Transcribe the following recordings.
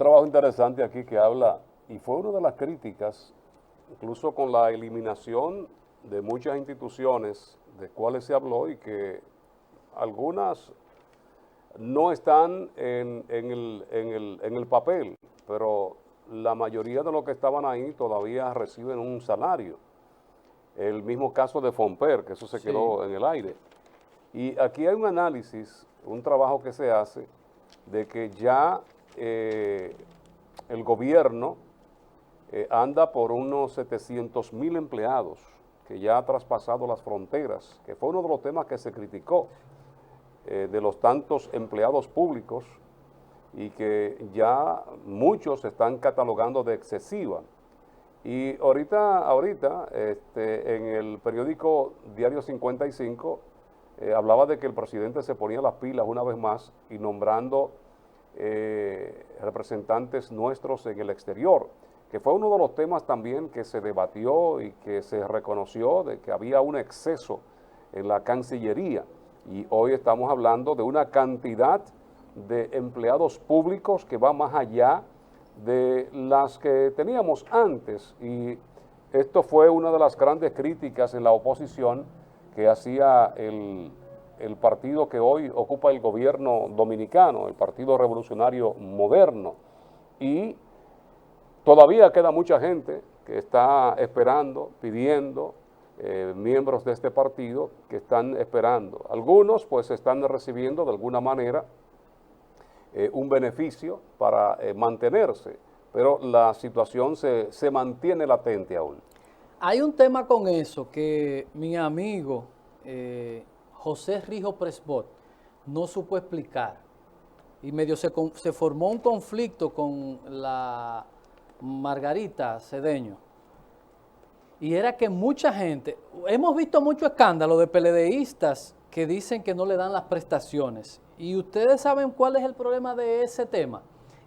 trabajo interesante aquí que habla, y fue una de las críticas, incluso con la eliminación de muchas instituciones de cuales se habló y que algunas no están en el papel, pero la mayoría de los que estaban ahí todavía reciben un salario. El mismo caso de Fomper, que eso se quedó en el aire. Y aquí hay un análisis, un trabajo que se hace de que ya el gobierno anda por unos 700,000 empleados, que ya ha traspasado las fronteras, que fue uno de los temas que se criticó, de los tantos empleados públicos y que ya muchos están catalogando de excesiva. Y ahorita en el periódico Diario 55 hablaba de que el presidente se ponía las pilas una vez más y nombrando representantes nuestros en el exterior, que fue uno de los temas también que se debatió y que se reconoció de que había un exceso en la Cancillería. Y hoy estamos hablando de una cantidad de empleados públicos que va más allá de las que teníamos antes, y esto fue una de las grandes críticas en la oposición que hacía el partido que hoy ocupa el gobierno dominicano, el Partido Revolucionario Moderno, y todavía queda mucha gente que está esperando, pidiendo, miembros de este partido que están esperando. Algunos pues están recibiendo de alguna manera un beneficio para mantenerse, pero la situación se mantiene latente aún. Hay un tema con eso que mi amigo José Rijo Presbot no supo explicar y medio se formó un conflicto con la Margarita Cedeño, y era que mucha gente, hemos visto mucho escándalo de PLDistas que dicen que no le dan las prestaciones. Y ustedes saben cuál es el problema de ese tema,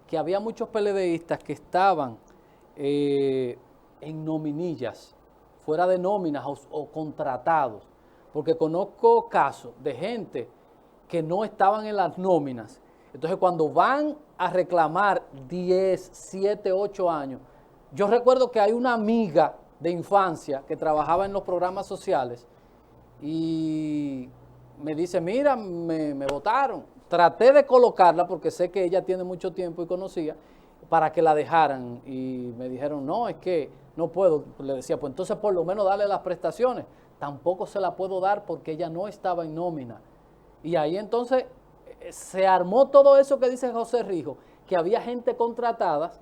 que había muchos PLDistas que estaban en nominillas, fuera de nóminas o contratados, porque conozco casos de gente que no estaban en las nóminas. Entonces cuando van a reclamar 10, 7, 8 años, yo recuerdo que hay una amiga de infancia que trabajaba en los programas sociales y me dice, mira, me votaron. Traté de colocarla porque sé que ella tiene mucho tiempo y conocía, para que la dejaran, y me dijeron, no, es que no puedo. Le decía, pues entonces por lo menos dale las prestaciones. Tampoco se la puedo dar porque ella no estaba en nómina. Y ahí entonces se armó todo eso que dice José Rijo, que había gente contratada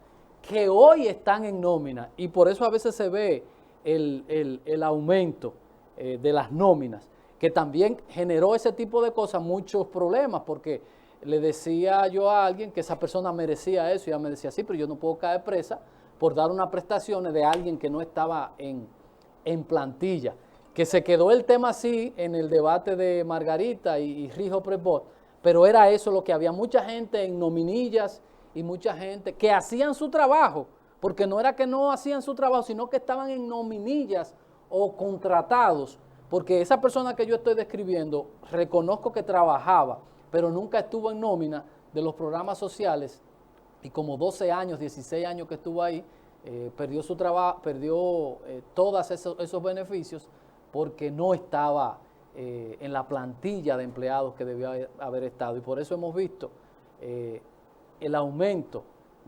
que hoy están en nómina, y por eso a veces se ve el aumento de las nóminas, que también generó ese tipo de cosas, muchos problemas, porque le decía yo a alguien que esa persona merecía eso, y ella me decía, sí, pero yo no puedo caer presa por dar unas prestaciones de alguien que no estaba en plantilla. Que se quedó el tema así en el debate de Margarita y Rijo Presbot, pero era eso lo que había, mucha gente en nominillas y mucha gente que hacían su trabajo, porque no era que no hacían su trabajo, sino que estaban en nominillas o contratados, porque esa persona que yo estoy describiendo, reconozco que trabajaba, pero nunca estuvo en nómina de los programas sociales, y como 12 años, 16 años que estuvo ahí, perdió su trabajo, perdió todos esos beneficios, porque no estaba en la plantilla de empleados que debió haber estado. Y por eso hemos visto el aumento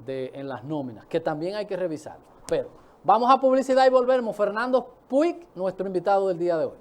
en las nóminas, que también hay que revisarlo. Pero vamos a publicidad y volvemos. Fernando Puig, nuestro invitado del día de hoy.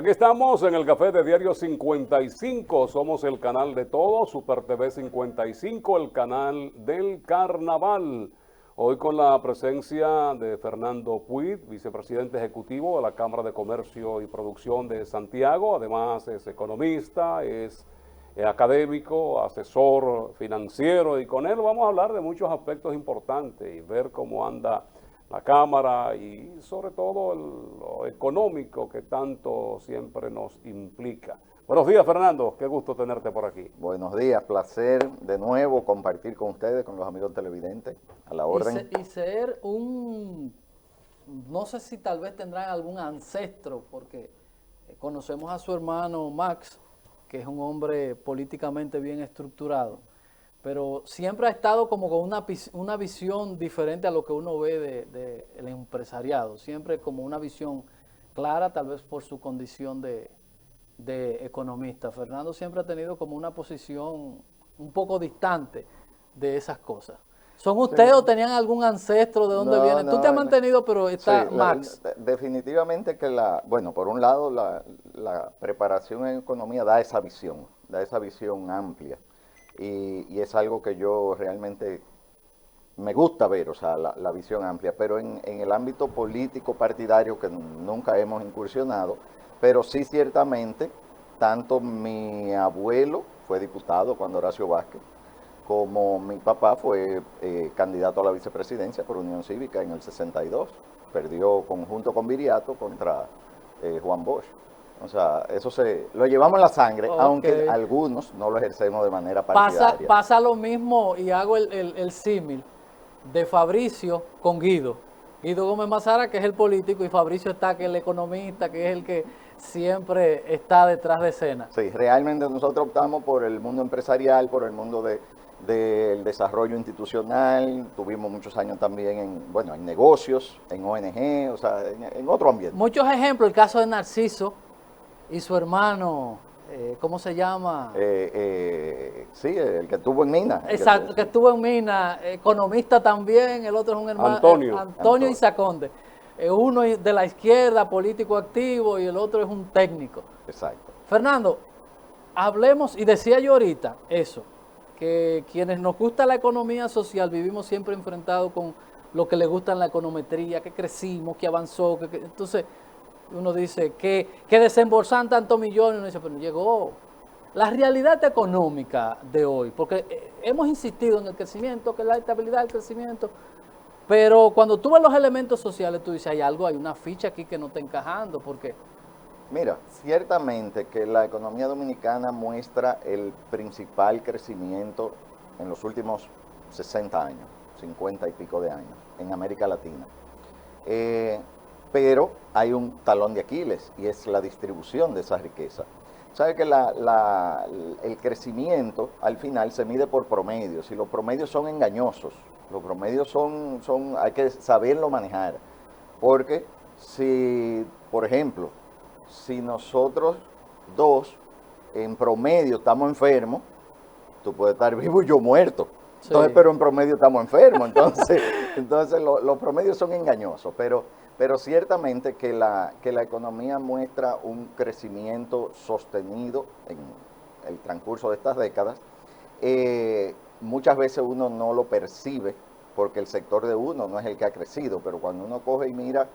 Aquí estamos en el Café de Diario 55, somos el canal de todos, Super TV 55, el canal del carnaval. Hoy con la presencia de Fernando Puig, vicepresidente ejecutivo de la Cámara de Comercio y Producción de Santiago, además es economista, es académico, asesor financiero, y con él vamos a hablar de muchos aspectos importantes y ver cómo anda la Cámara y sobre todo lo económico que tanto siempre nos implica. Buenos días, Fernando, qué gusto tenerte por aquí. Buenos días, placer de nuevo compartir con ustedes, con los amigos televidentes, a la orden. Y ser no sé si tal vez tendrán algún ancestro, porque conocemos a su hermano Max, que es un hombre políticamente bien estructurado, pero siempre ha estado como con una visión diferente a lo que uno ve del empresariado, siempre como una visión clara, tal vez por su condición de economista. Fernando siempre ha tenido como una posición un poco distante de esas cosas. ¿Son ustedes o tenían algún ancestro de dónde vienen? Tú te has mantenido, pero está Max. Definitivamente que bueno, por un lado la preparación en economía da esa visión amplia. Y es algo que yo realmente me gusta ver, o sea, la visión amplia, pero en el ámbito político partidario que nunca hemos incursionado, pero sí ciertamente, tanto mi abuelo fue diputado cuando Horacio Vázquez, como mi papá fue candidato a la vicepresidencia por Unión Cívica en el 62, perdió junto con Viriato contra Juan Bosch. O sea, eso lo llevamos en la sangre, okay, aunque algunos no lo ejercemos de manera partidaria. Pasa lo mismo, y hago el símil de Fabricio con Guido. Guido Gómez Mazara, que es el político, y Fabricio está, que es el economista, que es el que siempre está detrás de escena. Sí, realmente nosotros optamos por el mundo empresarial, por el mundo del desarrollo institucional. Tuvimos muchos años también en negocios, en ONG, o sea, en otro ambiente. Muchos ejemplos, el caso de Narciso y su hermano, ¿cómo se llama? Sí, el que estuvo en Mina. Exacto, que estuvo en Mina, economista también, el otro es un hermano, Antonio Isaconde. Uno de la izquierda, político activo, y el otro es un técnico. Exacto. Fernando, hablemos, y decía yo ahorita eso, que quienes nos gusta la economía social vivimos siempre enfrentados con lo que le gusta en la econometría, que crecimos, que avanzó, entonces uno dice que desembolsan tantos millones, uno dice, pero no llegó. La realidad económica de hoy, porque hemos insistido en el crecimiento, que la estabilidad del crecimiento, pero cuando tú ves los elementos sociales, tú dices, hay una ficha aquí que no está encajando, porque... Mira, ciertamente que la economía dominicana muestra el principal crecimiento en los últimos 60 años, 50 y pico de años, en América Latina. Pero hay un talón de Aquiles, y es la distribución de esa riqueza. Sabe que el crecimiento al final se mide por promedios, y los promedios son engañosos. Los promedios hay que saberlo manejar, porque por ejemplo, si nosotros dos en promedio estamos enfermos, tú puedes estar vivo y yo muerto. Sí. Entonces, pero en promedio estamos enfermos, entonces los promedios son engañosos, pero ciertamente que la economía muestra un crecimiento sostenido en el transcurso de estas décadas. Muchas veces uno no lo percibe porque el sector de uno no es el que ha crecido, pero cuando uno coge y mira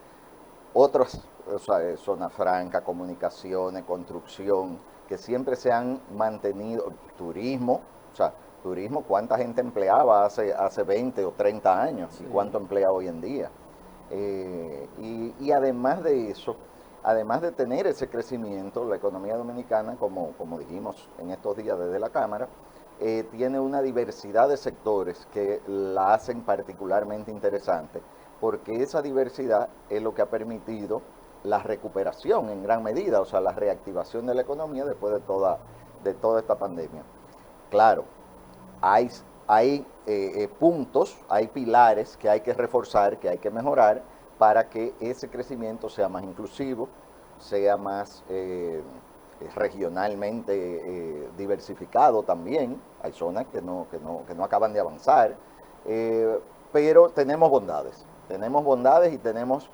otras, o sea, zona franca, comunicaciones, construcción, que siempre se han mantenido, turismo, o sea, turismo, ¿cuánta gente empleaba hace 20 o 30 años? Sí. ¿Y cuánto emplea hoy en día? Y además de eso, además de tener ese crecimiento, la economía dominicana, como dijimos en estos días desde la Cámara, tiene una diversidad de sectores que la hacen particularmente interesante, porque esa diversidad es lo que ha permitido la recuperación en gran medida, o sea, la reactivación de la economía después de toda esta pandemia. Claro, hay puntos, hay pilares que hay que reforzar, que hay que mejorar para que ese crecimiento sea más inclusivo, sea más regionalmente diversificado también. Hay zonas que no acaban de avanzar, pero tenemos bondades y tenemos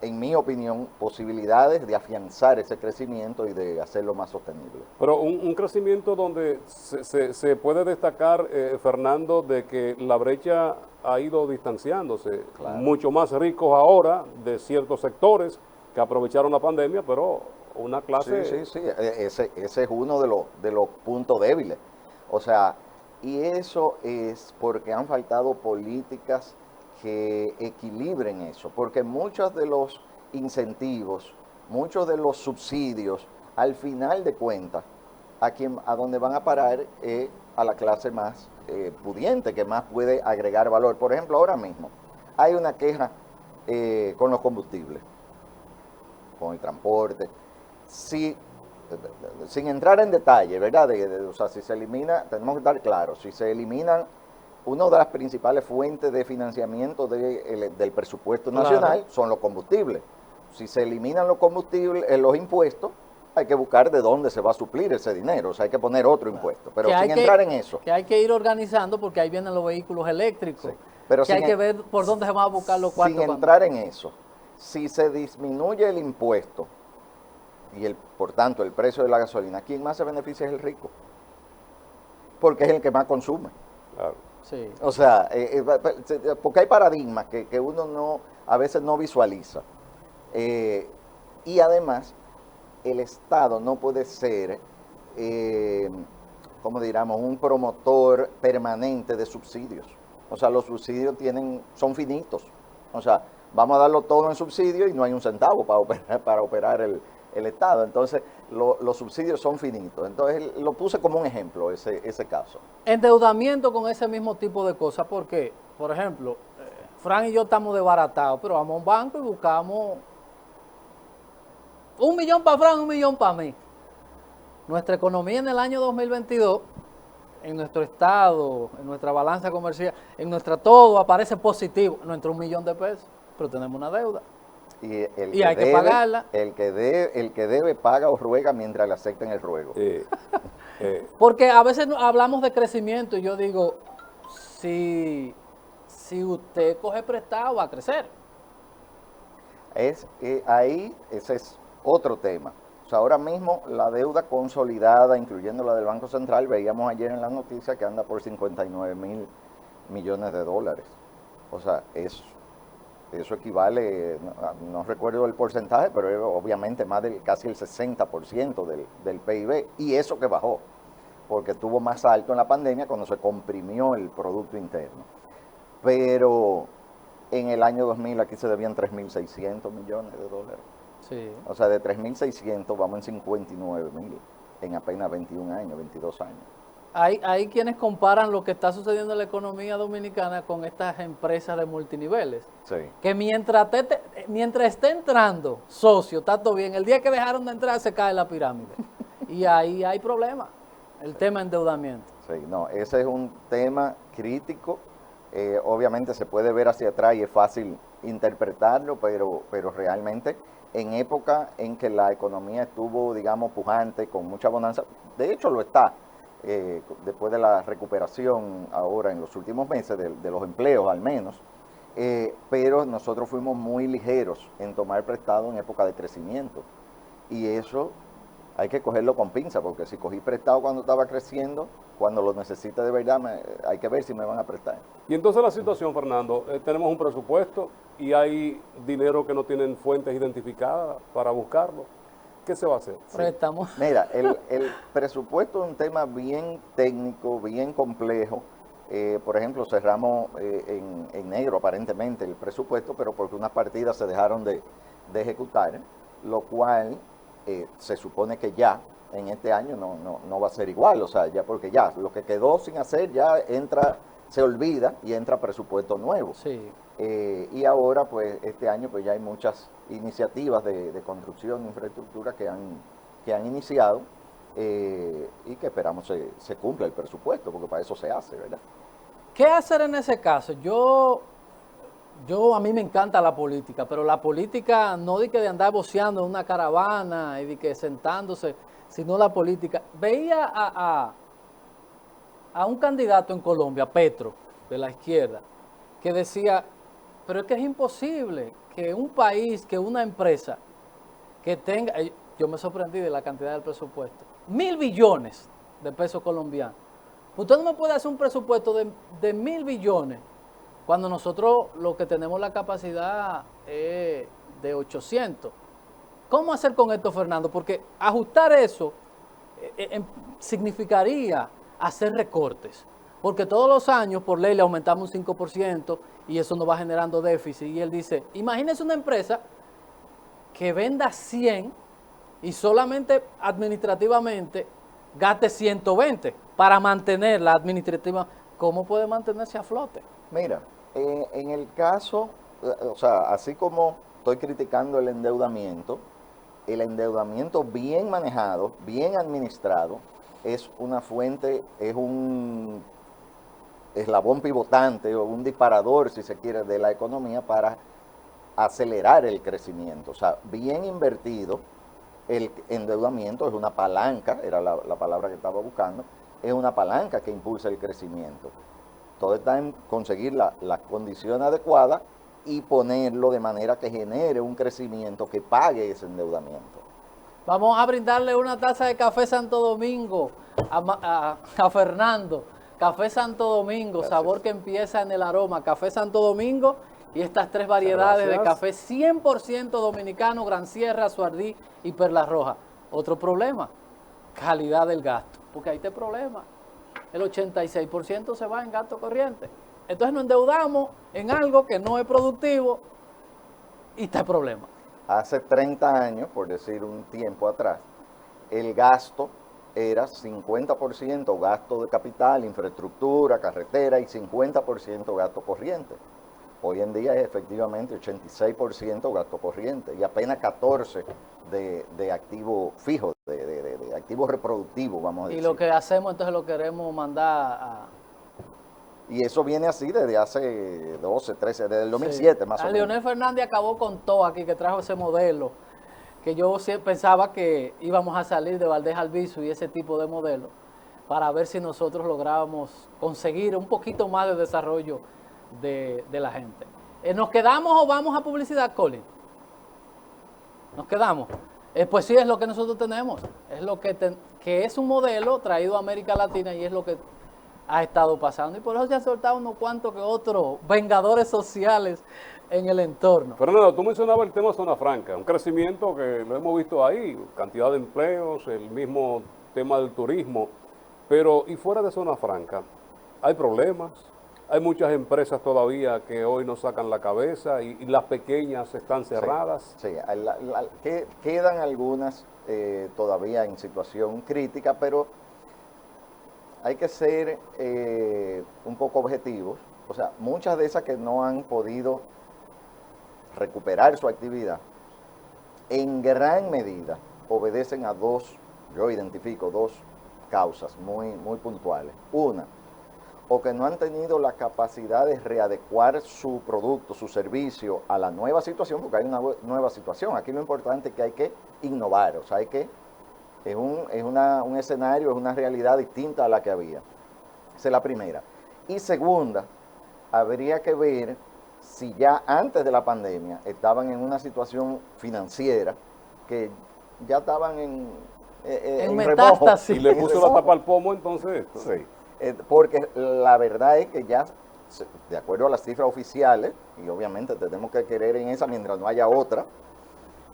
en mi opinión, posibilidades de afianzar ese crecimiento y de hacerlo más sostenible. Pero un crecimiento donde se puede destacar, Fernando, de que la brecha ha ido distanciándose, Claro. mucho más ricos ahora de ciertos sectores que aprovecharon la pandemia, pero una clase... Sí. Ese es uno de los puntos débiles. O sea, y eso es porque han faltado políticas que equilibren eso, porque muchos de los incentivos, muchos de los subsidios, al final de cuentas, a donde van a parar es a la clase más pudiente, que más puede agregar valor. Por ejemplo, ahora mismo hay una queja con los combustibles, con el transporte. Sin entrar en detalle, ¿verdad? O sea, si se elimina, tenemos que estar claros, si se eliminan una de las principales fuentes de financiamiento del presupuesto nacional, claro, son los combustibles. Si se eliminan los combustibles, los impuestos, hay que buscar de dónde se va a suplir ese dinero, o sea, hay que poner otro impuesto, pero sin entrar en eso. Que hay que ir organizando porque ahí vienen los vehículos eléctricos, sí, pero que hay que ver por dónde se van a buscar los cuartos. Sin entrar en eso, si se disminuye el impuesto y por tanto el precio de la gasolina, ¿quién más se beneficia es el rico? Porque es el que más consume. Claro. Sí. O sea, porque hay paradigmas que uno a veces no visualiza. Y además, el Estado no puede ser, como diríamos, un promotor permanente de subsidios. O sea, los subsidios son finitos. O sea, vamos a darlo todo en subsidio y no hay un centavo para operar el Estado. Entonces, los subsidios son finitos. Entonces, lo puse como un ejemplo, ese caso. Endeudamiento con ese mismo tipo de cosas, porque, por ejemplo, Fran y yo estamos desbaratados, pero vamos a un banco y buscamos 1 millón para Fran, 1 millón para mí. Nuestra economía en el año 2022, en nuestro estado, en nuestra balanza comercial, en nuestra todo aparece positivo, nuestro 1 millón de pesos, pero tenemos una deuda. Y hay que pagarla. El que debe paga o ruega mientras le acepten el ruego. Porque a veces hablamos de crecimiento y yo digo, si usted coge prestado va a crecer. Ahí ese es otro tema. O sea, ahora mismo la deuda consolidada, incluyendo la del Banco Central, veíamos ayer en la noticia que anda por 59,000 millones de dólares. O sea, eso equivale, no recuerdo el porcentaje, pero es obviamente más del casi el 60% del PIB. Y eso que bajó, porque estuvo más alto en la pandemia cuando se comprimió el Producto Interno. Pero en el año 2000 aquí se debían 3.600 millones de dólares. Sí. O sea, de 3.600 vamos en 59,000 en apenas 21 años, 22 años. Hay quienes comparan lo que está sucediendo en la economía dominicana con estas empresas de multiniveles. Sí. Que mientras esté entrando socio, está todo bien. El día que dejaron de entrar se cae la pirámide. Y ahí hay problemas. El tema de endeudamiento. Sí, no, ese es un tema crítico. Obviamente se puede ver hacia atrás y es fácil interpretarlo, pero realmente en época en que la economía estuvo, digamos, pujante, con mucha bonanza, de hecho lo está. Después de la recuperación ahora en los últimos meses de los empleos al menos, pero nosotros fuimos muy ligeros en tomar prestado en época de crecimiento y eso hay que cogerlo con pinza, porque si cogí prestado cuando estaba creciendo, cuando lo necesite de verdad hay que ver si me van a prestar. Y entonces la situación, Fernando, tenemos un presupuesto y hay dinero que no tienen fuentes identificadas para buscarlo. ¿Qué se va a hacer? Préstamos. Sí. Mira, el presupuesto es un tema bien técnico, bien complejo. Por ejemplo, cerramos en negro aparentemente el presupuesto, pero porque unas partidas se dejaron de ejecutar, lo cual se supone que ya en este año no va a ser igual. O sea, ya porque ya lo que quedó sin hacer ya se olvida y entra presupuesto nuevo. Sí. Y ahora, pues, este año pues ya hay muchas iniciativas de construcción de infraestructura que han iniciado y que esperamos se cumpla el presupuesto, porque para eso se hace, ¿verdad? ¿Qué hacer en ese caso? A mí me encanta la política, pero la política no de andar voceando en una caravana y de que sentándose, sino la política. Veía a un candidato en Colombia, Petro, de la izquierda, que decía, pero es que es imposible que un país, que una empresa que tenga, yo me sorprendí de la cantidad del presupuesto, 1.000 billones de pesos colombianos. Usted no me puede hacer un presupuesto de 1.000 billones cuando nosotros lo que tenemos la capacidad es de 800. ¿Cómo hacer con esto, Fernando? Porque ajustar eso significaría hacer recortes, porque todos los años por ley le aumentamos un 5% y eso nos va generando déficit. Y él dice, imagínese una empresa que venda 100 y solamente administrativamente gaste 120 para mantenerla administrativa. ¿Cómo puede mantenerse a flote? Mira, en el caso, o sea, así como estoy criticando el endeudamiento bien manejado, bien administrado, es una fuente, es un eslabón pivotante o un disparador, si se quiere, de la economía para acelerar el crecimiento. O sea, bien invertido, el endeudamiento es una palanca, era la palabra que estaba buscando, es una palanca que impulsa el crecimiento. Todo está en conseguir la condición adecuada y ponerlo de manera que genere un crecimiento que pague ese endeudamiento. Vamos a brindarle una taza de café Santo Domingo a Fernando. Café Santo Domingo, gracias. Sabor que empieza en el aroma. Café Santo Domingo y estas 3 variedades de café 100% dominicano, Gran Sierra, Suardí y Perla Roja. Otro problema, calidad del gasto, porque ahí está el problema. El 86% se va en gasto corriente. Entonces nos endeudamos en algo que no es productivo y está el problema. Hace 30 años, por decir un tiempo atrás, el gasto era 50% gasto de capital, infraestructura, carretera y 50% gasto corriente. Hoy en día es efectivamente 86% gasto corriente y apenas 14% de activo fijo, de activo reproductivo, vamos a decir. Y lo que hacemos entonces lo queremos mandar a... Y eso viene así desde hace 12, 13, desde el 2007 sí. Más o menos. Leonel Fernández acabó con todo aquí, que trajo ese modelo, que yo pensaba que íbamos a salir de Valdés Albizu y ese tipo de modelo, para ver si nosotros lográbamos conseguir un poquito más de desarrollo de la gente. ¿Nos quedamos o vamos a publicidad, Colin? ¿Nos quedamos? Pues sí, es lo que nosotros tenemos. Es lo que es un modelo traído a América Latina y es lo que ha estado pasando. Y por eso se han soltado unos cuantos que otros vengadores sociales en el entorno. Fernando, tú mencionabas el tema Zona Franca, un crecimiento que lo hemos visto ahí, cantidad de empleos, el mismo tema del turismo, pero y fuera de Zona Franca, hay problemas. Hay muchas empresas todavía que hoy no sacan la cabeza y las pequeñas están cerradas. Sí, quedan algunas todavía en situación crítica, pero hay que ser un poco objetivos. O sea, muchas de esas que no han podido recuperar su actividad, en gran medida obedecen a yo identifico dos causas muy puntuales. Una, o que no han tenido la capacidad de readecuar su producto, su servicio a la nueva situación, porque hay una nueva situación. Aquí lo importante es que hay que innovar, o sea, es un escenario, es una realidad distinta a la que había. Esa es la primera. Y segunda, habría que ver si ya antes de la pandemia estaban en una situación financiera que ya estaban en metástasis. Y le puso la tapa al pomo entonces esto. Sí. Porque la verdad es que ya, de acuerdo a las cifras oficiales, y obviamente tenemos que querer en esa mientras no haya otra,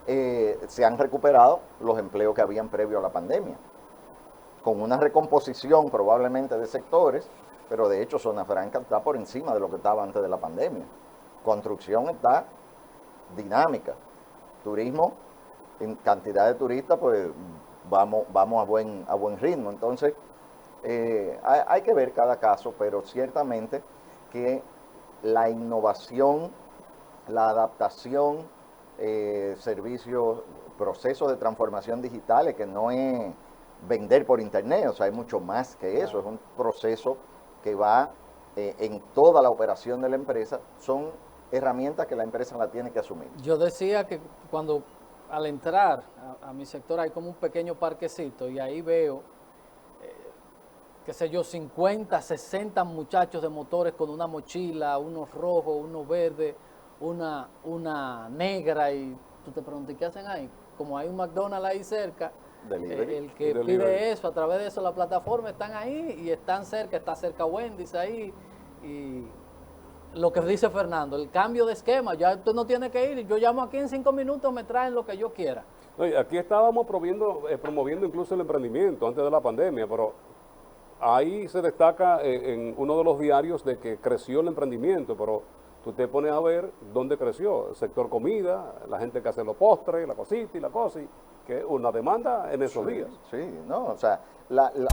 se han recuperado los empleos que habían previo a la pandemia, con una recomposición probablemente de sectores, pero de hecho Zona Franca está por encima de lo que estaba antes de la pandemia. Construcción está dinámica, turismo, en cantidad de turistas, pues vamos a buen ritmo. Entonces, hay que ver cada caso, pero ciertamente que la innovación, la adaptación, servicios, procesos de transformación digitales, que no es vender por internet, o sea, hay mucho más que eso, es un proceso que va en toda la operación de la empresa, son herramientas que la empresa la tiene que asumir. Yo decía que cuando al entrar a mi sector hay como un pequeño parquecito y ahí veo qué sé yo, 50, 60 muchachos de motores con una mochila, unos rojos, unos verdes, una negra y tú te preguntas, ¿qué hacen ahí? Como hay un McDonald's ahí cerca, Delivery. el que Delivery. pide eso, a través de eso la plataforma están ahí y están cerca, está cerca Wendy's ahí. Y lo que dice Fernando, el cambio de esquema, ya usted no tiene que ir, yo llamo aquí en 5 minutos, me traen lo que yo quiera. Oye, aquí estábamos promoviendo incluso el emprendimiento antes de la pandemia, pero ahí se destaca en uno de los diarios de que creció el emprendimiento, pero tú te pones a ver dónde creció, el sector comida, la gente que hace los postres, la cosita y la cosa, y que es una demanda en esos días. Sí, no, o sea,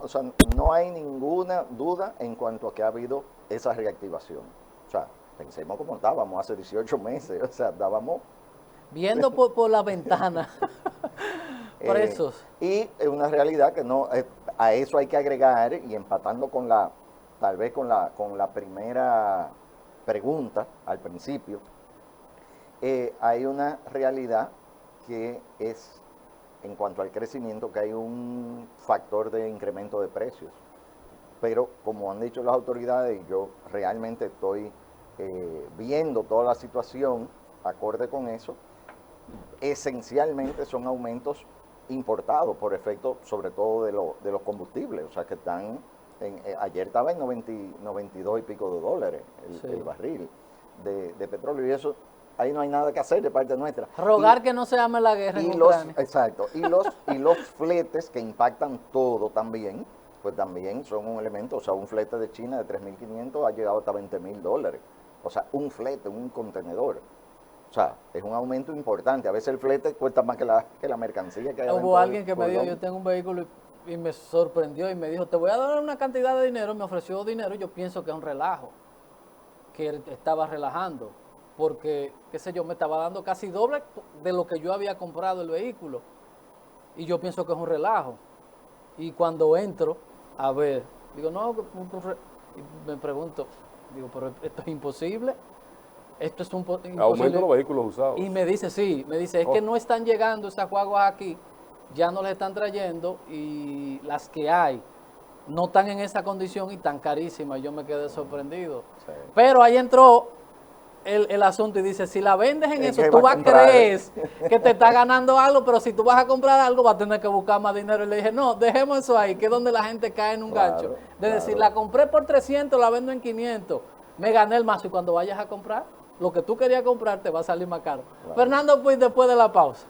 o sea, no hay ninguna duda en cuanto a que ha habido esa reactivación. O sea, pensemos cómo estábamos hace 18 meses, o sea, estábamos Viendo por la ventana, presos. y es una realidad que no, a eso hay que agregar, y empatando con tal vez con la primera pregunta al principio, hay una realidad que es, en cuanto al crecimiento, que hay un factor de incremento de precios. Pero como han dicho las autoridades, y yo realmente estoy viendo toda la situación acorde con eso, esencialmente son aumentos importados por efecto sobre todo de los combustibles, o sea que están, ayer estaba en 92 y pico de dólares Sí. el barril de petróleo, y eso, ahí no hay nada que hacer de parte nuestra. Rogar que no se llame la guerra en Ucrania. Exacto, y los fletes que impactan todo también, pues también son un elemento, o sea, un flete de China de 3.500 ha llegado hasta $20,000, o sea, un flete, un contenedor. O sea, es un aumento importante. A veces el flete cuesta más que la mercancía que hay. Hubo alguien que me dijo, yo tengo un vehículo y me sorprendió y me dijo, te voy a dar una cantidad de dinero, me ofreció dinero y yo pienso que es un relajo, que él estaba relajando, porque, qué sé yo, me estaba dando casi doble de lo que yo había comprado el vehículo y yo pienso que es un relajo. Y cuando entro a ver, digo, no, y me pregunto, digo, pero esto es imposible. Esto es imposible. Aumento de los vehículos usados. Y me dice, sí, me dice, es que no están llegando esas guaguas aquí, ya no las están trayendo y las que hay no están en esa condición y tan carísimas. Yo me quedé sorprendido. Sí. Pero ahí entró el asunto y dice, si la vendes en Es eso, que tú va a vas a comprar. creer que te está ganando algo, pero si tú vas a comprar algo, vas a tener que buscar más dinero. Y le dije, no, dejemos eso ahí, que es donde la gente cae en un Claro, gancho. De claro. decir, la compré por 300, la vendo en 500, me gané el mazo y cuando vayas a comprar, lo que tú querías comprar te va a salir más caro. Claro. Fernando, pues después de la pausa.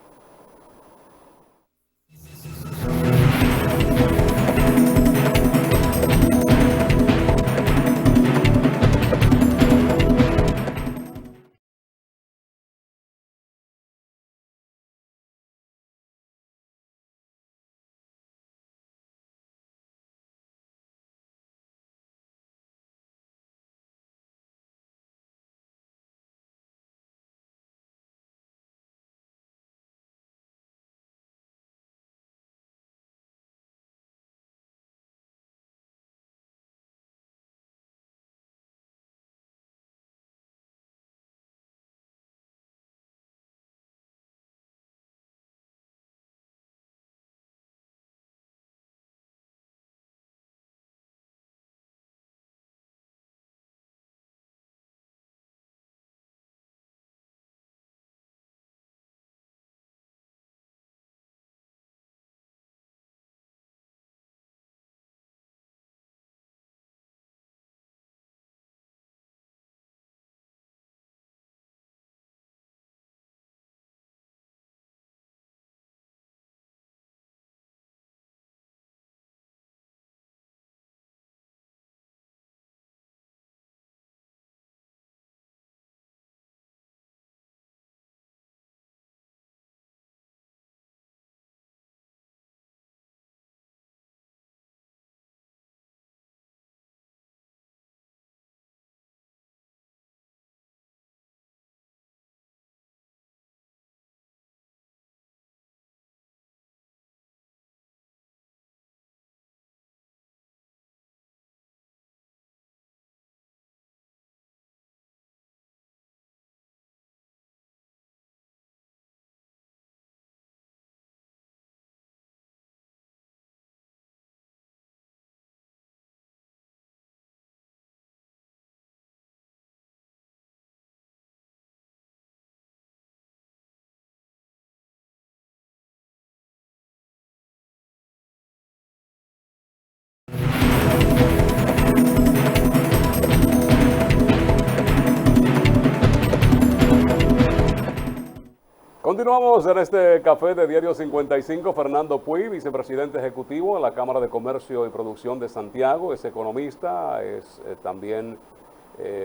Continuamos en este café de Diario 55. Fernando Puy, vicepresidente ejecutivo de la Cámara de Comercio y Producción de Santiago, es economista, es también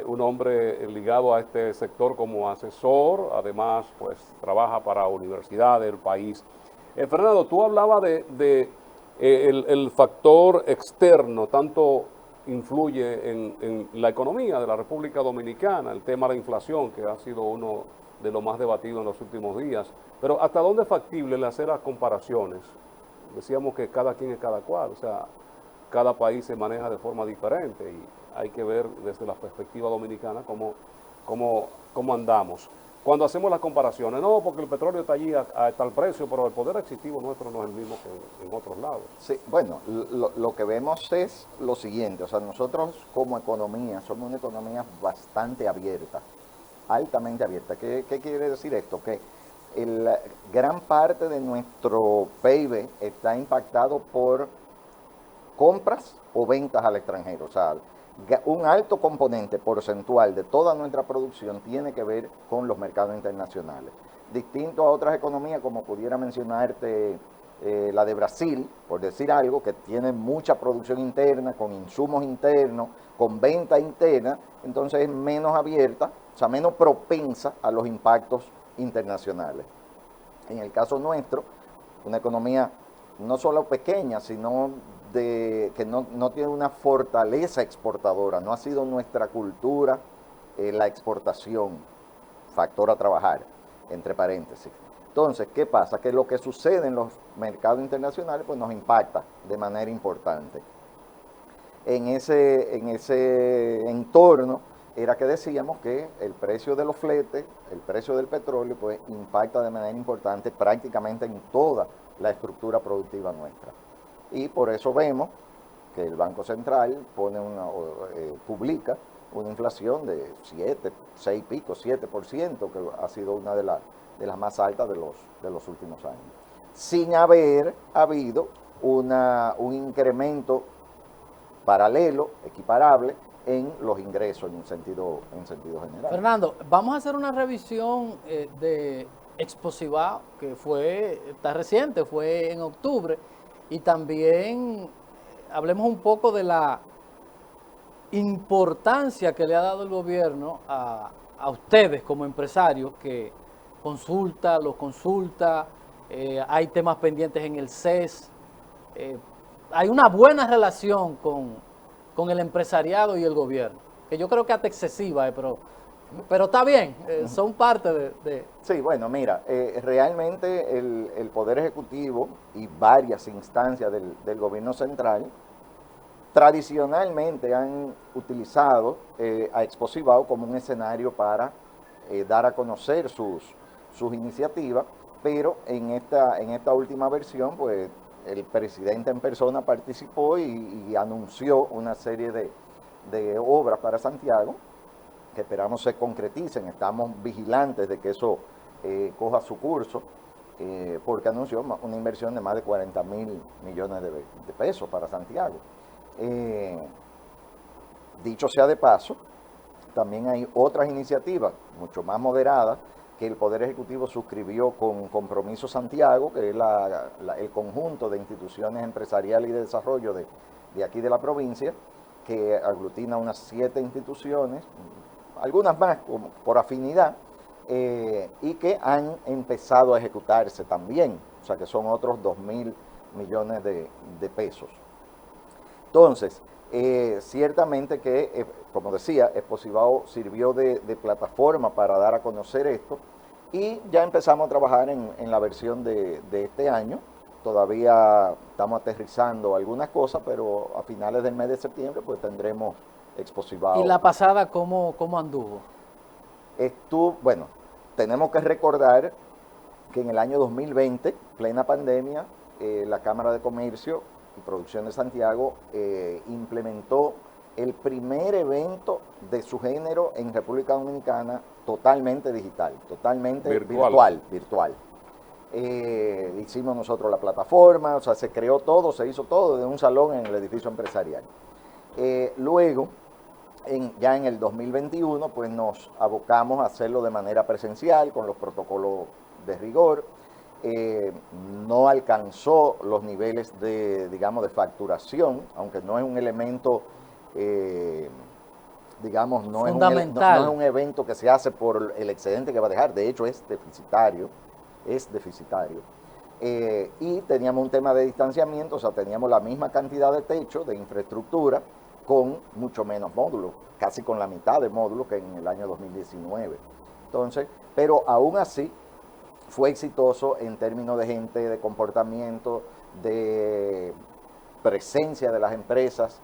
un hombre ligado a este sector como asesor, además pues trabaja para universidades del país. Fernando, tú hablabas el factor externo, tanto influye en la economía de la República Dominicana, el tema de la inflación, que ha sido uno de lo más debatido en los últimos días, pero ¿hasta dónde es factible el hacer las comparaciones? Decíamos que cada quien es cada cual, o sea, cada país se maneja de forma diferente y hay que ver desde la perspectiva dominicana cómo andamos. Cuando hacemos las comparaciones, no, porque el petróleo está allí a tal precio, pero el poder adquisitivo nuestro no es el mismo que en otros lados. Sí, bueno, lo que vemos es lo siguiente, o sea, nosotros como economía somos una economía bastante abierta, altamente abierta. ¿Qué quiere decir esto? Que gran parte de nuestro PIB está impactado por compras o ventas al extranjero. O sea, un alto componente porcentual de toda nuestra producción tiene que ver con los mercados internacionales. Distinto a otras economías, como pudiera mencionarte la de Brasil, por decir algo, que tiene mucha producción interna, con insumos internos, con venta interna, entonces es menos abierta, o sea, menos propensa a los impactos internacionales. En el caso nuestro, una economía no solo pequeña, sino que no tiene una fortaleza exportadora, no ha sido nuestra cultura la exportación, factor a trabajar, entre paréntesis. Entonces, ¿qué pasa? Que lo que sucede en los mercados internacionales pues nos impacta de manera importante. En ese entorno era que decíamos que el precio de los fletes, el precio del petróleo, pues impacta de manera importante prácticamente en toda la estructura productiva nuestra. Y por eso vemos que el Banco Central publica una inflación de 6 y pico, 7%, que ha sido una de las más altas de los últimos años, sin haber habido un incremento paralelo, equiparable, en los ingresos en sentido general. Fernando, vamos a hacer una revisión de Exposivao, que está reciente, fue en octubre, y también hablemos un poco de la importancia que le ha dado el gobierno a ustedes como empresarios, que los consulta, hay temas pendientes en el CES, hay una buena relación con el empresariado y el gobierno, que yo creo que hasta excesiva, pero está bien, son parte de... Sí, bueno, mira, realmente el Poder Ejecutivo y varias instancias del gobierno central tradicionalmente han utilizado a Exposivao como un escenario para dar a conocer sus iniciativas, pero en esta última versión, pues el presidente en persona participó y anunció una serie de obras para Santiago que esperamos se concreticen. Estamos vigilantes de que eso coja su curso, porque anunció una inversión de más de 40.000 millones de pesos para Santiago. Dicho sea de paso, también hay otras iniciativas mucho más moderadas que el Poder Ejecutivo suscribió con Compromiso Santiago, que es el conjunto de instituciones empresariales y de desarrollo de aquí de la provincia, que aglutina unas 7 instituciones, algunas más por afinidad, y que han empezado a ejecutarse también, o sea que son otros 2.000 millones de pesos. Entonces, ciertamente que, como decía, Exposivao sirvió de plataforma para dar a conocer esto, y ya empezamos a trabajar en la versión de este año. Todavía estamos aterrizando algunas cosas, pero a finales del mes de septiembre pues tendremos Exposivao. ¿Y la pasada cómo anduvo? Bueno, tenemos que recordar que en el año 2020, plena pandemia, la Cámara de Comercio y Producción de Santiago implementó el primer evento de su género en República Dominicana totalmente digital, totalmente virtual. Hicimos nosotros la plataforma, o sea, se creó todo, se hizo todo de un salón en el edificio empresarial. Luego, ya en el 2021, pues nos abocamos a hacerlo de manera presencial, con los protocolos de rigor. No alcanzó los niveles digamos, de facturación, aunque no es un elemento, digamos, no es un evento que se hace por el excedente que va a dejar. De hecho, es deficitario. Y teníamos un tema de distanciamiento, o sea, teníamos la misma cantidad de techo, de infraestructura, con mucho menos módulos, casi con la mitad de módulos que en el año 2019. Entonces, pero aún así fue exitoso en términos de gente, de comportamiento, de presencia de las empresas.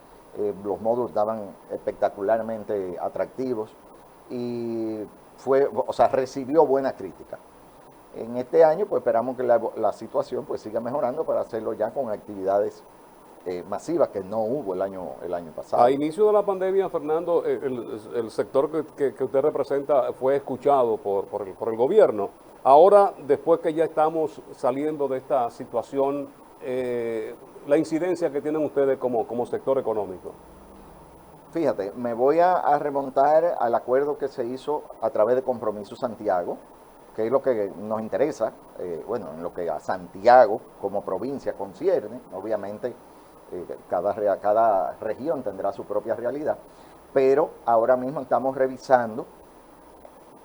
Los módulos estaban espectacularmente atractivos y recibió buena crítica. En este año, pues esperamos que la situación pues siga mejorando para hacerlo ya con actividades masivas que no hubo el año pasado. A inicio de la pandemia, Fernando, el sector que usted representa fue escuchado por el gobierno. Ahora, después que ya estamos saliendo de esta situación, la incidencia que tienen ustedes como sector económico. Fíjate, me voy a remontar al acuerdo que se hizo a través de Compromiso Santiago, que es lo que nos interesa, en lo que a Santiago como provincia concierne. Obviamente cada región tendrá su propia realidad, pero ahora mismo estamos revisando,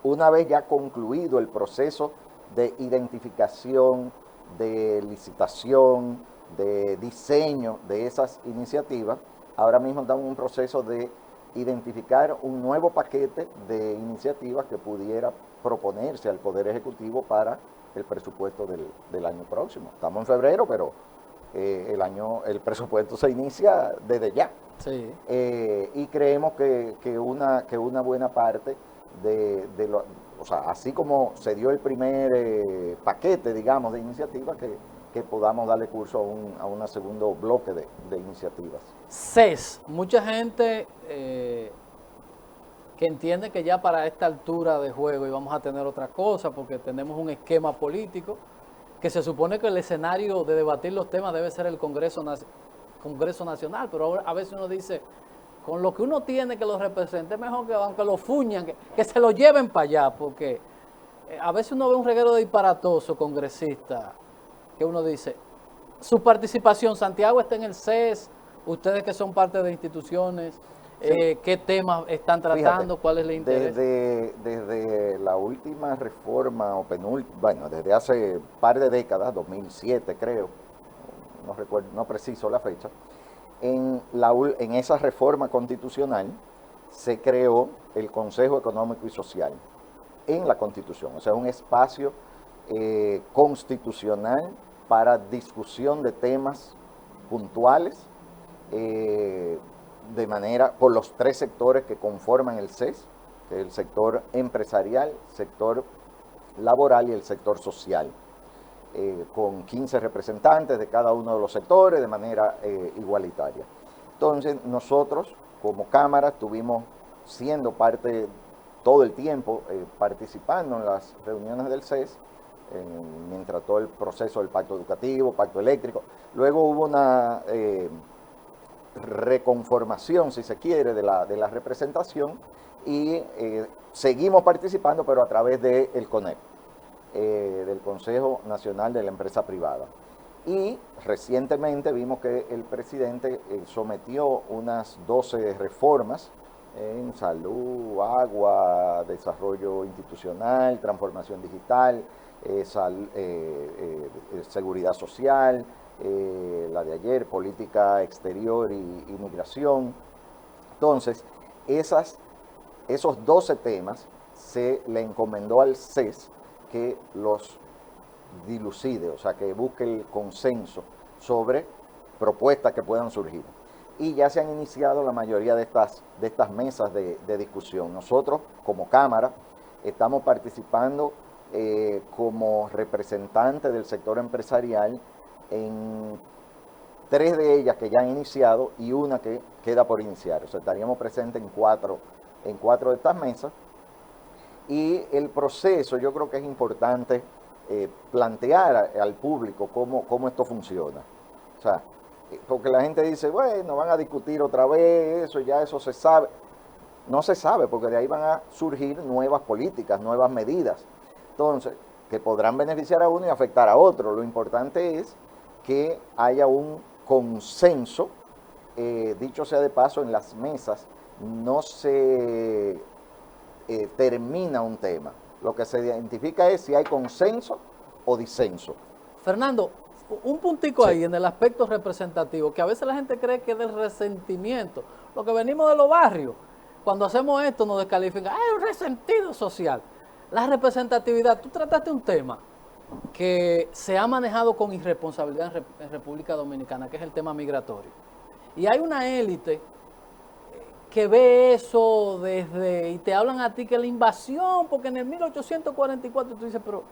una vez ya concluido el proceso de identificación, de licitación, de diseño de esas iniciativas, ahora mismo estamos en un proceso de identificar un nuevo paquete de iniciativas que pudiera proponerse al Poder Ejecutivo para el presupuesto del año próximo. Estamos en febrero, pero el presupuesto se inicia desde ya. Sí. Y creemos que una buena parte así como se dio el primer paquete, digamos, de iniciativas, que podamos darle curso a un segundo bloque de iniciativas. CES, mucha gente que entiende que ya para esta altura de juego íbamos a tener otra cosa, porque tenemos un esquema político que se supone que el escenario de debatir los temas debe ser el Congreso Nacional, pero a veces uno dice, con lo que uno tiene que lo represente, mejor que aunque lo fuñan, que se lo lleven para allá, porque a veces uno ve un reguero de disparatoso congresista, que uno dice, su participación, Santiago está en el CES, ustedes que son parte de instituciones, sí. ¿Qué temas están tratando? Fíjate, ¿cuál es el interés? Desde la última reforma, desde hace un par de décadas, 2007 creo, no recuerdo, no preciso la fecha, en esa reforma constitucional se creó el Consejo Económico y Social en la Constitución, o sea, un espacio constitucional para discusión de temas puntuales, por los tres sectores que conforman el CES, que es el sector empresarial, sector laboral y el sector social, con 15 representantes de cada uno de los sectores de manera igualitaria. Entonces, nosotros como Cámara estuvimos siendo parte todo el tiempo, participando en las reuniones del CES, mientras todo el proceso del pacto educativo, pacto eléctrico. Luego hubo una reconformación, si se quiere, de la representación, y seguimos participando, pero a través del CONEP, del Consejo Nacional de la Empresa Privada. Y recientemente vimos que el presidente sometió unas 12 reformas en salud, agua, desarrollo institucional, transformación digital, seguridad social, la de ayer, política exterior y migración. Entonces, esos 12 temas se le encomendó al CES que los dilucide, o sea, que busque el consenso sobre propuestas que puedan surgir. Y ya se han iniciado la mayoría de estas mesas de discusión. Nosotros, como Cámara, estamos participando como representantes del sector empresarial en 3 de ellas que ya han iniciado y una que queda por iniciar. O sea, estaríamos presentes en cuatro de estas mesas. Y el proceso, yo creo que es importante plantear al público cómo esto funciona. O sea, porque la gente dice, bueno, van a discutir otra vez eso, ya eso se sabe. No se sabe, porque de ahí van a surgir nuevas políticas, nuevas medidas. Entonces, que podrán beneficiar a uno y afectar a otro. Lo importante es que haya un consenso. Dicho sea de paso, en las mesas no se termina un tema. Lo que se identifica es si hay consenso o disenso. Fernando, un puntico Sí. ahí en el aspecto representativo, que a veces la gente cree que es del resentimiento. Lo que venimos de los barrios, cuando hacemos esto nos descalifican, ¡ay, un resentido social! La representatividad, tú trataste un tema que se ha manejado con irresponsabilidad en República Dominicana, que es el tema migratorio. Y hay una élite que ve eso y te hablan a ti que la invasión, porque en el 1844 tú dices, pero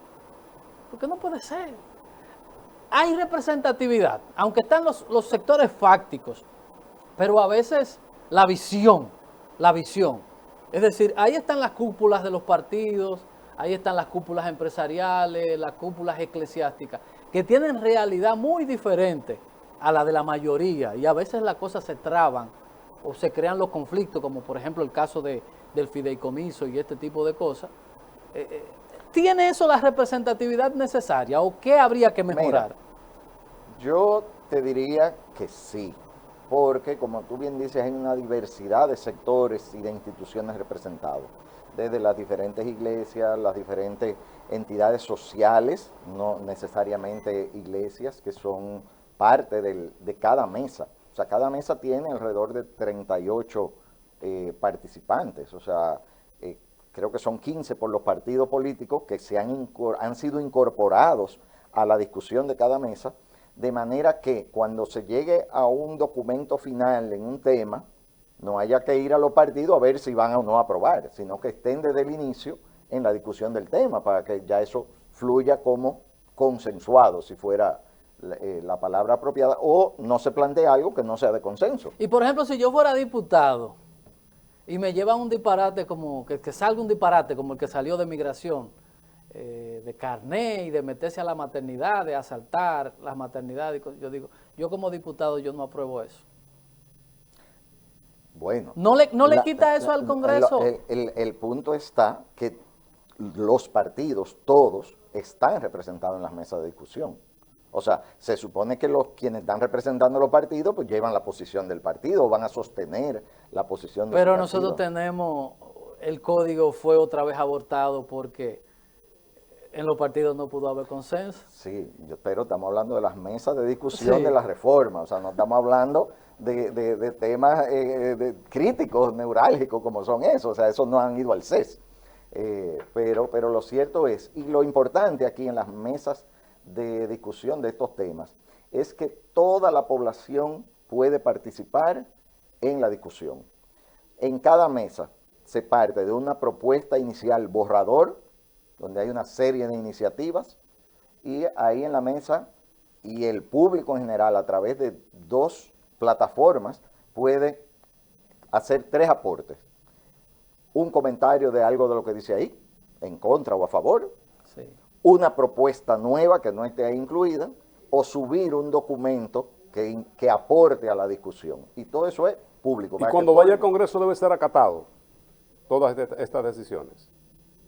¿por qué no puede ser? Hay representatividad, aunque están los sectores fácticos, pero a veces la visión. Es decir, ahí están las cúpulas de los partidos, ahí están las cúpulas empresariales, las cúpulas eclesiásticas, que tienen realidad muy diferente a la de la mayoría, y a veces las cosas se traban o se crean los conflictos, como por ejemplo el caso del fideicomiso y este tipo de cosas. ¿Tiene eso la representatividad necesaria o qué habría que mejorar? Mira, yo te diría que sí, porque como tú bien dices, hay una diversidad de sectores y de instituciones representados, desde las diferentes iglesias, las diferentes entidades sociales, no necesariamente iglesias, que son parte de cada mesa. O sea, cada mesa tiene alrededor de 38 participantes, o sea, creo que son 15 por los partidos políticos que han sido incorporados a la discusión de cada mesa, de manera que cuando se llegue a un documento final en un tema, no haya que ir a los partidos a ver si van o no a aprobar, sino que estén desde el inicio en la discusión del tema, para que ya eso fluya como consensuado, si fuera la palabra apropiada, o no se plantee algo que no sea de consenso. Y por ejemplo, si yo fuera diputado y me llevan un disparate como, que salga un disparate como el que salió de migración, de carné y de meterse a la maternidad, de asaltar las maternidades, yo digo, yo como diputado yo no apruebo eso. Bueno, ¿No le quita eso al Congreso? el punto está que los partidos, todos, están representados en las mesas de discusión. O sea, se supone que quienes están representando los partidos, pues llevan la posición del partido o van a sostener la posición del partido. Pero nosotros tenemos, el código fue otra vez abortado porque en los partidos no pudo haber consenso. Sí, pero estamos hablando de las mesas de discusión Sí. de la reforma, o sea, no estamos hablando de temas críticos, neurálgicos como son esos, o sea, esos no han ido al CES. Pero lo cierto es, y lo importante aquí en las mesas de discusión de estos temas, es que toda la población puede participar en la discusión. En cada mesa se parte de una propuesta inicial borrador, donde hay una serie de iniciativas, y ahí en la mesa y el público en general a través de 2 plataformas puede hacer 3 aportes. Un comentario de algo de lo que dice ahí, en contra o a favor, Sí. una propuesta nueva que no esté ahí incluida, o subir un documento que aporte a la discusión. Y todo eso es público. Y cuando vaya al Congreso debe ser acatado todas estas decisiones.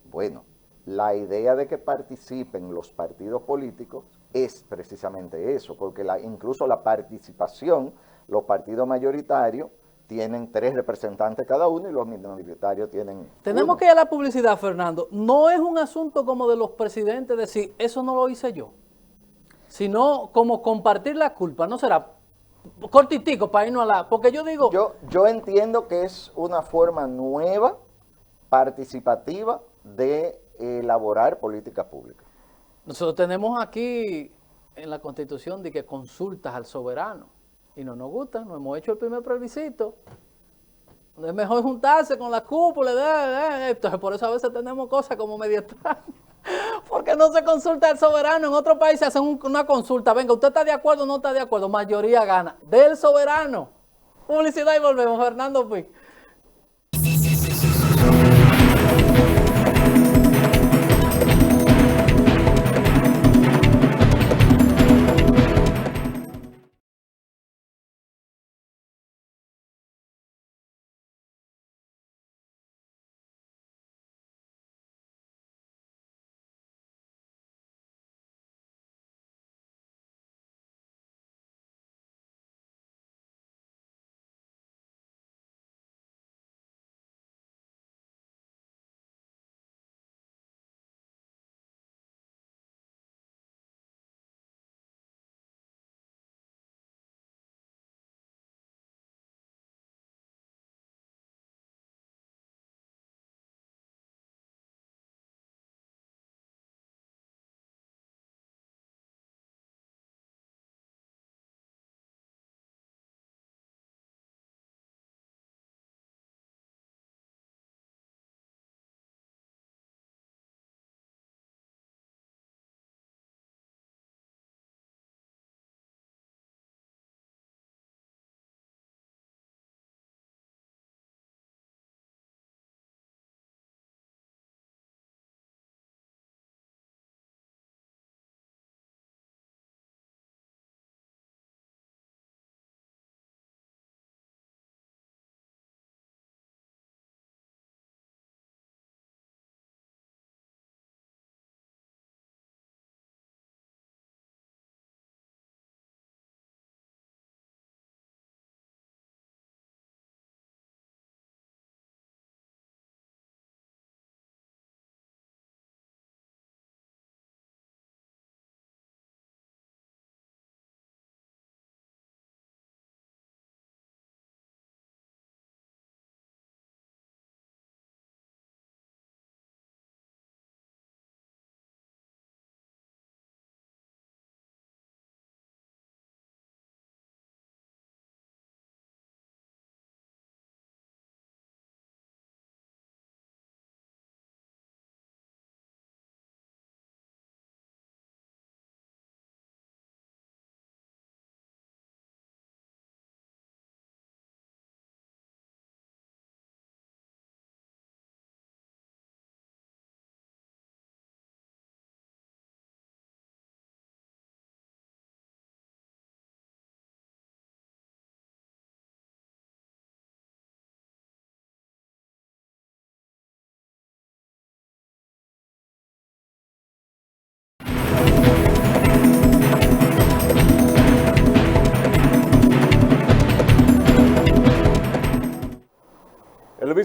Bueno, la idea de que participen los partidos políticos es precisamente eso, porque incluso la participación, los partidos mayoritarios tienen 3 representantes cada uno y los minoritarios tienen Tenemos 1. que ir a la publicidad, Fernando. No es un asunto como de los presidentes decir, eso no lo hice yo, sino como compartir la culpa. No será cortitico para irnos a la... Porque yo digo... Yo entiendo que es una forma nueva, participativa, de elaborar políticas públicas. Nosotros tenemos aquí en la Constitución de que consultas al soberano y no nos gusta, nos hemos hecho el primer plebiscito. Es mejor juntarse con la cúpula, entonces por eso a veces tenemos cosas como medio extrañas, porque no se consulta al soberano. En otros países hacen una consulta, venga, ¿usted está de acuerdo o no está de acuerdo? Mayoría gana, del soberano. Publicidad y volvemos, Fernando Puig.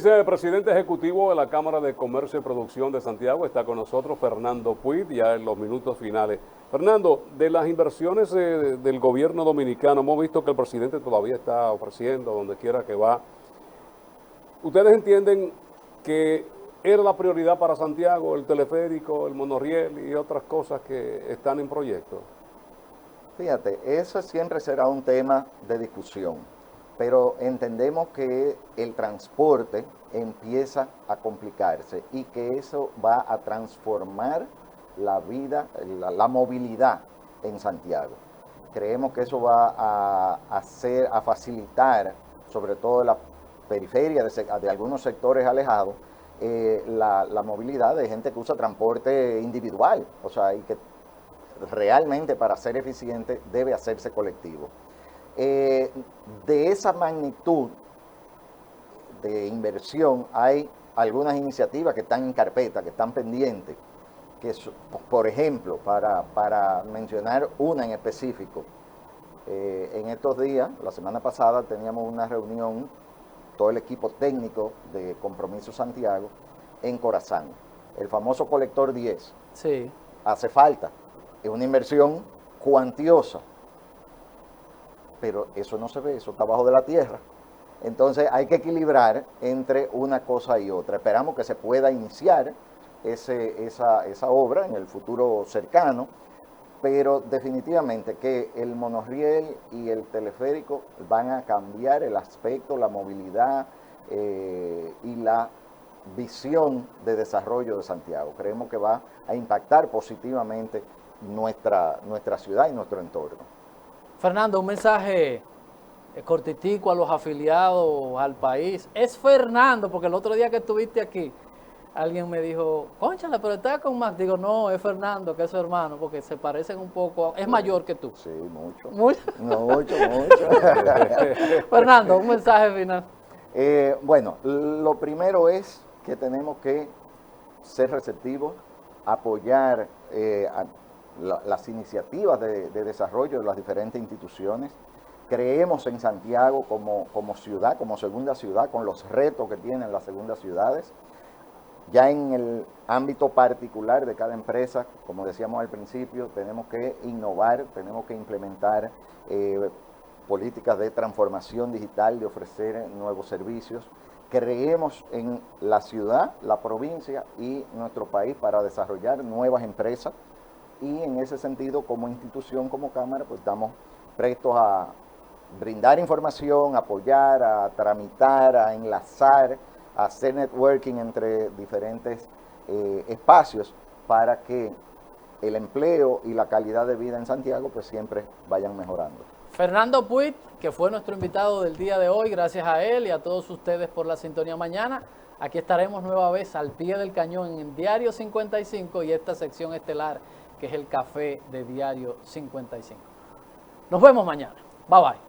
vicepresidente ejecutivo de la Cámara de Comercio y Producción de Santiago está con nosotros, Fernando Puig, ya en los minutos finales. Fernando, de las inversiones del gobierno dominicano, hemos visto que el presidente todavía está ofreciendo donde quiera que va. ¿Ustedes entienden que era la prioridad para Santiago el teleférico, el monorriel y otras cosas que están en proyecto? Fíjate, eso siempre será un tema de discusión, pero entendemos que el transporte empieza a complicarse y que eso va a transformar la vida, la movilidad en Santiago. Creemos que eso va a facilitar, sobre todo en la periferia de algunos sectores alejados, la movilidad de gente que usa transporte individual, o sea, y que realmente para ser eficiente debe hacerse colectivo. De esa magnitud de inversión hay algunas iniciativas que están en carpeta, que están pendientes, que por ejemplo, para mencionar una en específico, en estos días, la semana pasada, teníamos una reunión, todo el equipo técnico de Compromiso Santiago, en Corazán, el famoso colector 10. Sí. Hace falta. Es una inversión cuantiosa, pero eso no se ve, eso está abajo de la tierra. Entonces hay que equilibrar entre una cosa y otra. Esperamos que se pueda iniciar esa obra en el futuro cercano, pero definitivamente que el monorriel y el teleférico van a cambiar el aspecto, la movilidad y la visión de desarrollo de Santiago. Creemos que va a impactar positivamente nuestra ciudad y nuestro entorno. Fernando, un mensaje cortitico a los afiliados al país. Es Fernando, porque el otro día que estuviste aquí, alguien me dijo, cónchale, pero está con Max. Digo, no, es Fernando, que es su hermano, porque se parecen un poco, es mayor que tú. Sí, mucho. ¿Mucho? Mucho. Fernando, un mensaje final. Bueno, lo primero es que tenemos que ser receptivos, apoyar las iniciativas de desarrollo de las diferentes instituciones. Creemos en Santiago como ciudad, como segunda ciudad, con los retos que tienen las segundas ciudades. Ya en el ámbito particular de cada empresa, como decíamos al principio, tenemos que innovar, tenemos que implementar políticas de transformación digital, de ofrecer nuevos servicios. Creemos en la ciudad, la provincia y nuestro país para desarrollar nuevas empresas, y en ese sentido, como institución, como Cámara, pues estamos prestos a brindar información, apoyar, a tramitar, a enlazar, a hacer networking entre diferentes espacios para que el empleo y la calidad de vida en Santiago pues siempre vayan mejorando. Fernando Puig, que fue nuestro invitado del día de hoy, gracias a él y a todos ustedes por la sintonía mañana. Aquí estaremos nueva vez al pie del cañón en Diario 55 y esta sección estelar que es el café de Diario 55. Nos vemos mañana. Bye bye.